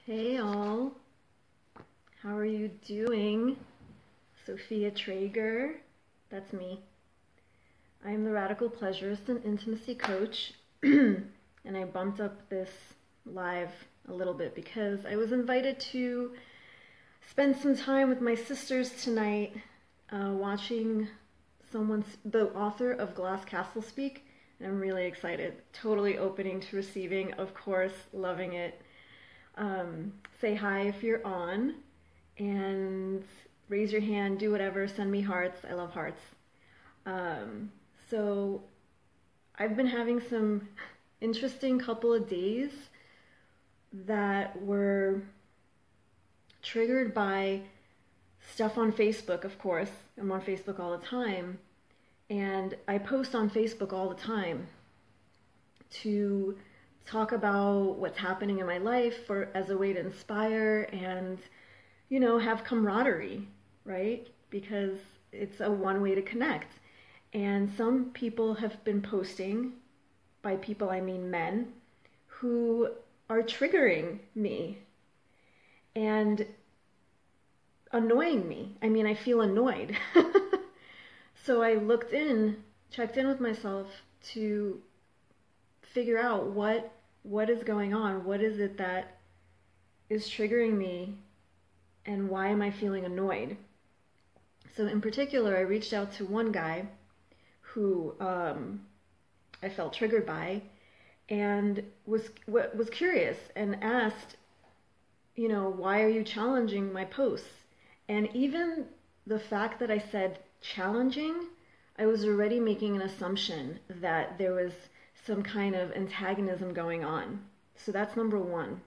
Hey all, how are you doing? Sophia Traeger, that's me. I'm the Radical Pleasurist and Intimacy Coach, and I bumped up this live a little bit because I was invited to spend some time with my sisters tonight watching the author of Glass Castle speak, and I'm really excited. Totally opening to receiving, of course, loving it. Say hi if you're on, and raise your hand, do whatever, send me hearts. I love hearts. So I've been having some interesting couple of days that were triggered by stuff on Facebook, of course. I'm on Facebook all the time, and I post on Facebook all the time to talk about what's happening in my life as a way to inspire and, have camaraderie, right? Because it's a one way to connect. And some people have been posting, by people I mean men, who are triggering me and annoying me. I mean, I feel annoyed. So I checked in with myself to figure out what is going on, what is it that is triggering me, and why am I feeling annoyed? So in particular, I reached out to one guy who I felt triggered by, and was curious and asked, why are you challenging my posts? And even the fact that I said challenging, I was already making an assumption that there was some kind of antagonism going on. So that's number one.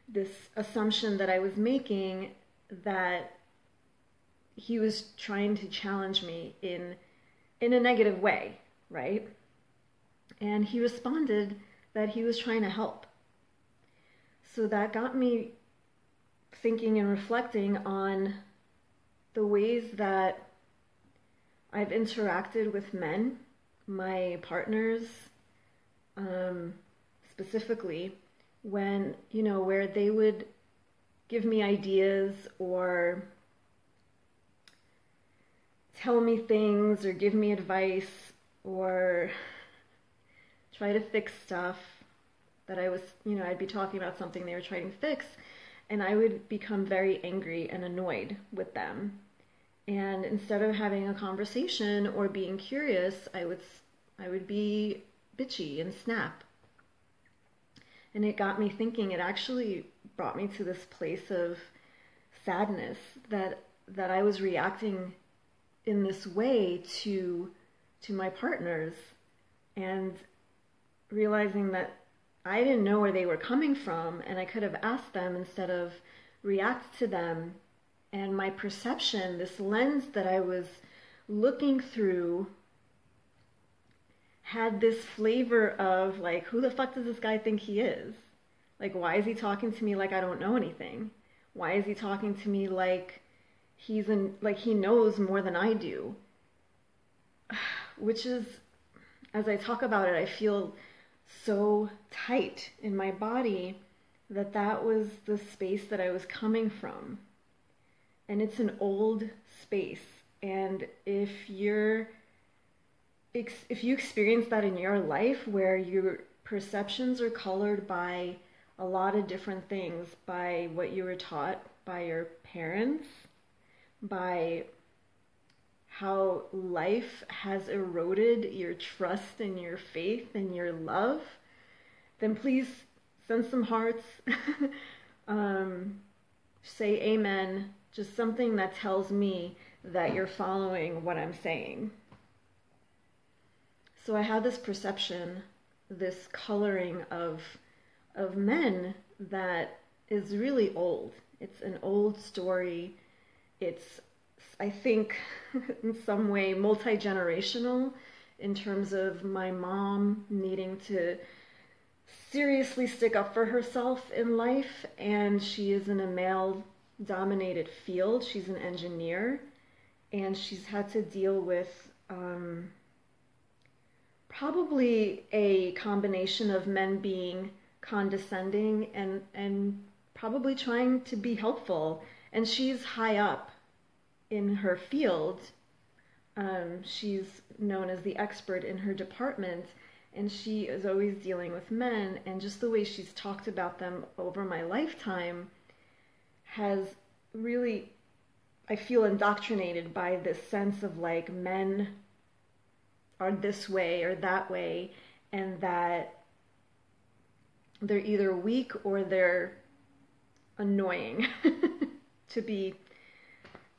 This assumption that I was making that he was trying to challenge me in a negative way, right? And he responded that he was trying to help. So that got me thinking and reflecting on the ways that I've interacted with men, my partners, specifically when, where they would give me ideas or tell me things or give me advice or try to fix stuff that I'd be talking about something they were trying to fix, and I would become very angry and annoyed with them. And instead of having a conversation or being curious, I would be bitchy and snap. And it got me thinking. It actually brought me to this place of sadness that I was reacting in this way to my partners, and realizing that I didn't know where they were coming from, and I could have asked them instead of react to them. And my perception, this lens that I was looking through, had this flavor of like, who the fuck does this guy think he is? Like, why is he talking to me like I don't know anything? Why is he talking to me like he knows more than I do? Which is, as I talk about it, I feel so tight in my body that was the space that I was coming from. And it's an old space. And if you experience that in your life, where your perceptions are colored by a lot of different things, by what you were taught by your parents, by how life has eroded your trust and your faith and your love, then please send some hearts. Say amen. Just something that tells me that you're following what I'm saying. So I had this perception, this coloring of men that is really old. It's an old story. It's, I think, in some way multi-generational, in terms of my mom needing to seriously stick up for herself in life, and she is in a male-dominated field. She's an engineer, and she's had to deal with probably a combination of men being condescending and probably trying to be helpful. And she's high up in her field. She's known as the expert in her department, and she is always dealing with men. And just the way she's talked about them over my lifetime has really, I feel indoctrinated by this sense of like men are this way or that way, and that they're either weak or they're annoying to be,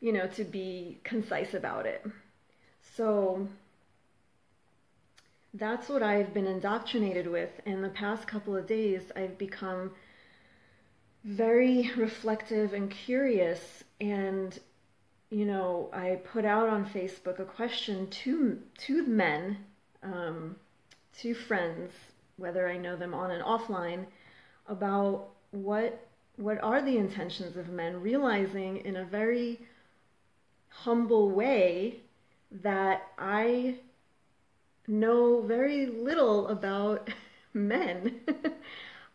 to be concise about it. So that's what I've been indoctrinated with. In the past couple of days, I've become very reflective and curious, and I put out on Facebook a question to men, to friends, whether I know them on and offline, about what are the intentions of men, realizing in a very humble way that I know very little about men.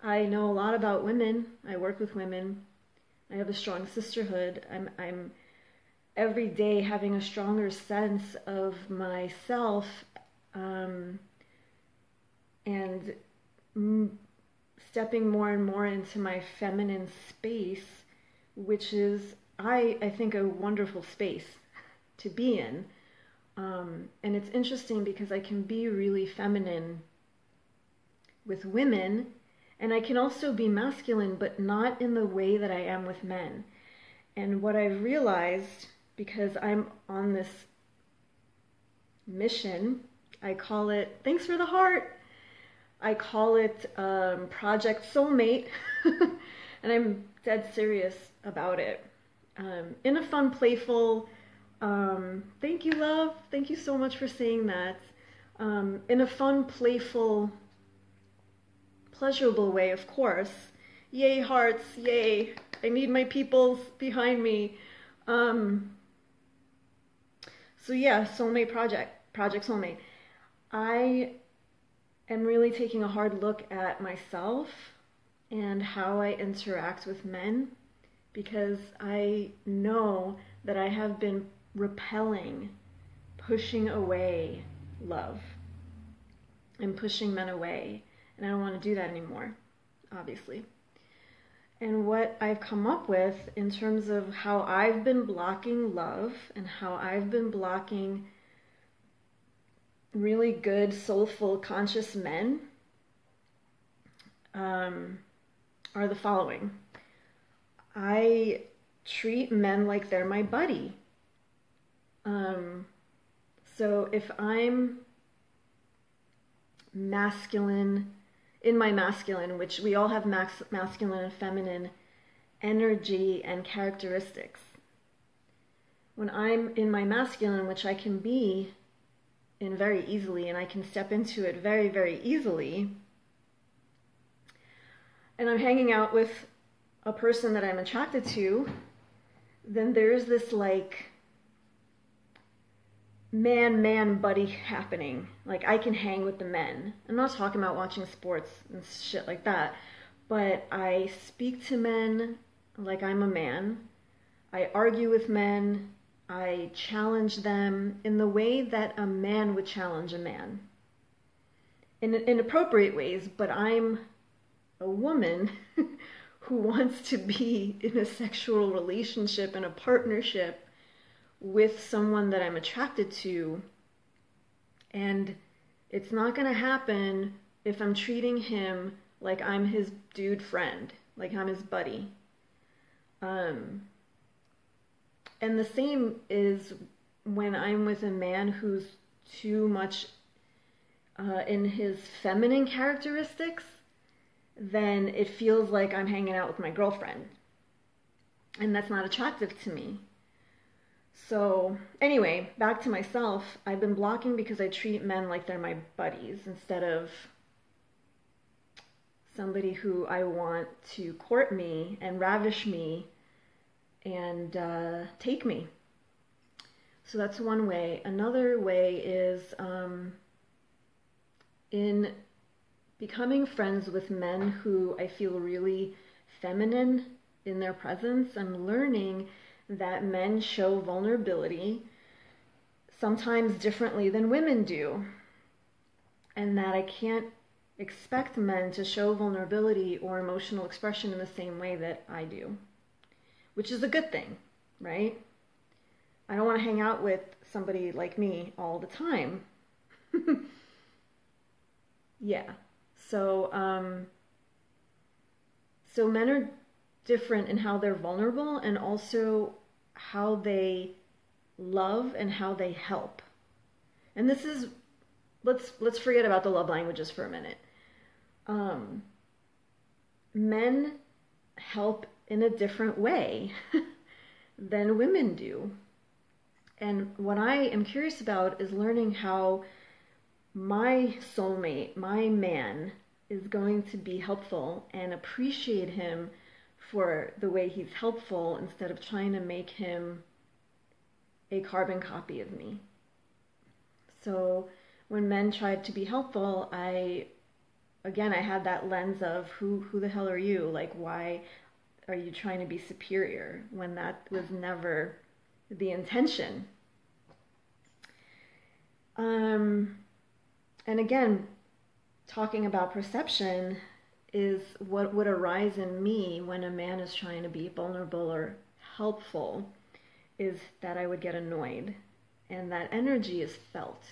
I know a lot about women. I work with women. I have a strong sisterhood. I'm every day having a stronger sense of myself, and stepping more and more into my feminine space, which is, I think, a wonderful space to be in. And it's interesting because I can be really feminine with women, and I can also be masculine, but not in the way that I am with men. And what I've realized, because I'm on this mission, I call it, thanks for the heart, I call it Project Soulmate, and I'm dead serious about it. In a fun, playful, thank you, love, thank you so much for saying that, in a fun, playful, pleasurable way, of course. Yay, hearts, yay, I need my peoples behind me. So yeah, Soulmate Project Soulmate. I am really taking a hard look at myself and how I interact with men, because I know that I have been repelling, pushing away love and pushing men away, and I don't want to do that anymore, obviously. And what I've come up with in terms of how I've been blocking love and how I've been blocking really good, soulful, conscious men are the following. I treat men like they're my buddy. So if I'm masculine, in my masculine, which we all have masculine and feminine energy and characteristics. When I'm in my masculine, which I can be in very easily, and I can step into it very, very easily, and I'm hanging out with a person that I'm attracted to, then there's this like man buddy happening. Like, I can hang with the men. I'm not talking about watching sports and shit like that, but I speak to men like I'm a man. I argue with men. I challenge them in the way that a man would challenge a man. In appropriate ways, but I'm a woman who wants to be in a sexual relationship and a partnership with someone that I'm attracted to, and it's not going to happen if I'm treating him like I'm his dude friend, like I'm his buddy. And the same is when I'm with a man who's too much in his feminine characteristics, then it feels like I'm hanging out with my girlfriend, and that's not attractive to me. So anyway, back to myself. I've been blocking because I treat men like they're my buddies instead of somebody who I want to court me and ravish me and take me. So that's one way. Another way is in becoming friends with men who I feel really feminine in their presence. I'm learning that men show vulnerability sometimes differently than women do, and that I can't expect men to show vulnerability or emotional expression in the same way that I do, which is a good thing, right? I don't want to hang out with somebody like me all the time. Yeah. So men are different in how they're vulnerable, and also how they love and how they help. And this is, let's forget about the love languages for a minute. Men help in a different way than women do. And what I am curious about is learning how my soulmate, my man, is going to be helpful, and appreciate him for the way he's helpful instead of trying to make him a carbon copy of me. So when men tried to be helpful, I had that lens of who the hell are you? Like, why are you trying to be superior when that was never the intention? And again, talking about perception is what would arise in me when a man is trying to be vulnerable or helpful, is that I would get annoyed, and that energy is felt.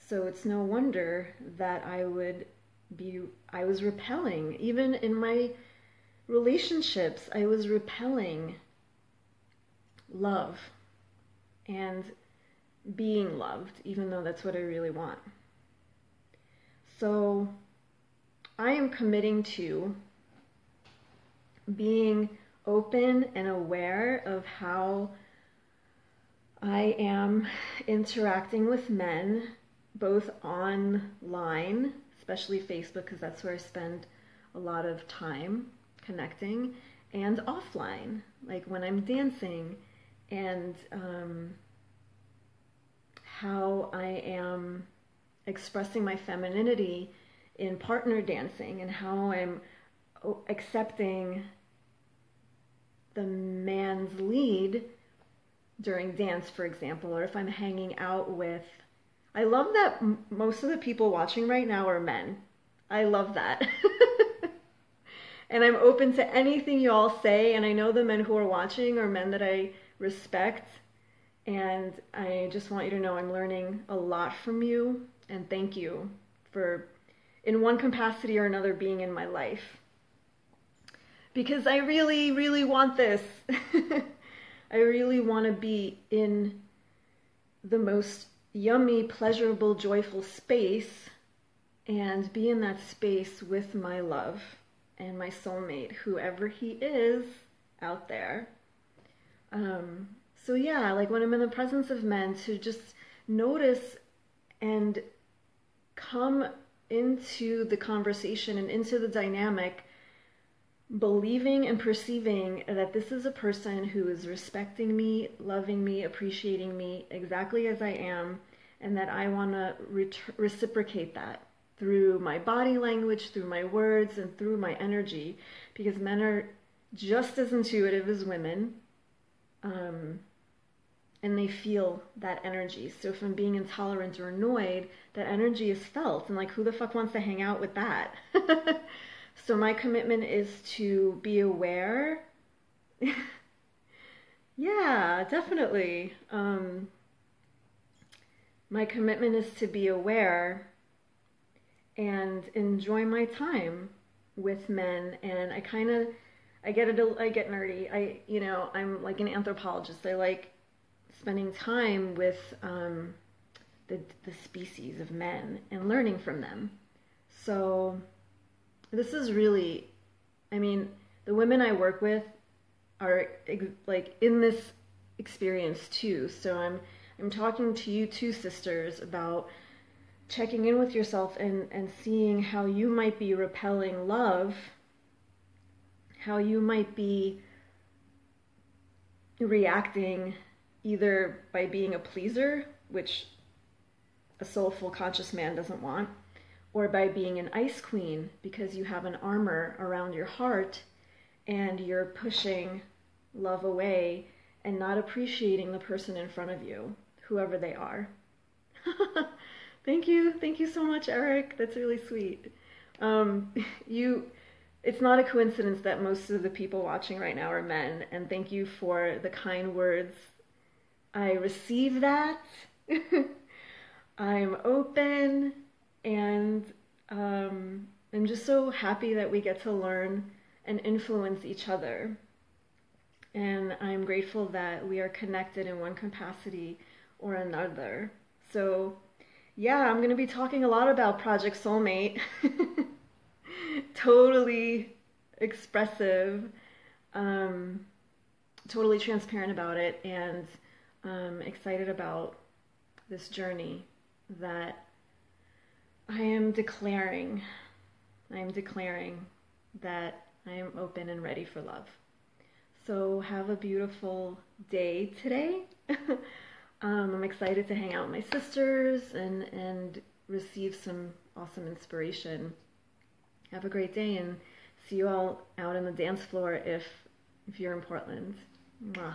So it's no wonder that I was repelling. Even in my relationships, I was repelling love and being loved, even though that's what I really want. So I am committing to being open and aware of how I am interacting with men, both online, especially Facebook, because that's where I spend a lot of time connecting, and offline, like when I'm dancing, and how I am expressing my femininity in partner dancing, and how I'm accepting the man's lead during dance, for example, or if I'm hanging out with... I love that most of the people watching right now are men. I love that. And I'm open to anything you all say, and I know the men who are watching are men that I respect, and I just want you to know I'm learning a lot from you, and thank you for, in one capacity or another, being in my life. Because I really, really want this. I really want to be in the most yummy, pleasurable, joyful space, and be in that space with my love and my soulmate, whoever he is out there. So yeah, like when I'm in the presence of men, to just notice and come into the conversation and into the dynamic, believing and perceiving that this is a person who is respecting me, loving me, appreciating me exactly as I am, and that I want to reciprocate that through my body language, through my words, and through my energy, because men are just as intuitive as women, and they feel that energy. So if I'm being intolerant or annoyed, that energy is felt, and like, who the fuck wants to hang out with that? So my commitment is to be aware. Yeah, definitely. My commitment is to be aware and enjoy my time with men. And I get nerdy. I'm like an anthropologist. I like spending time with the species of men and learning from them. So this is really, the women I work with are like in this experience too. So I'm talking to you too, sisters, about checking in with yourself and seeing how you might be repelling love, how you might be reacting either by being a pleaser, which a soulful, conscious man doesn't want, or by being an ice queen because you have an armor around your heart and you're pushing love away and not appreciating the person in front of you, whoever they are. Thank you so much, Eric. That's really sweet. Um, it's not a coincidence that most of the people watching right now are men, and thank you for the kind words. I receive that. I'm open, and I'm just so happy that we get to learn and influence each other. And I'm grateful that we are connected in one capacity or another. So, yeah, I'm going to be talking a lot about Project Soulmate. Totally expressive, um, totally transparent about it, and excited about this journey that I am declaring. I am declaring that I am open and ready for love. So have a beautiful day today. I'm excited to hang out with my sisters and receive some awesome inspiration. Have a great day and see you all out on the dance floor if you're in Portland. Mwah.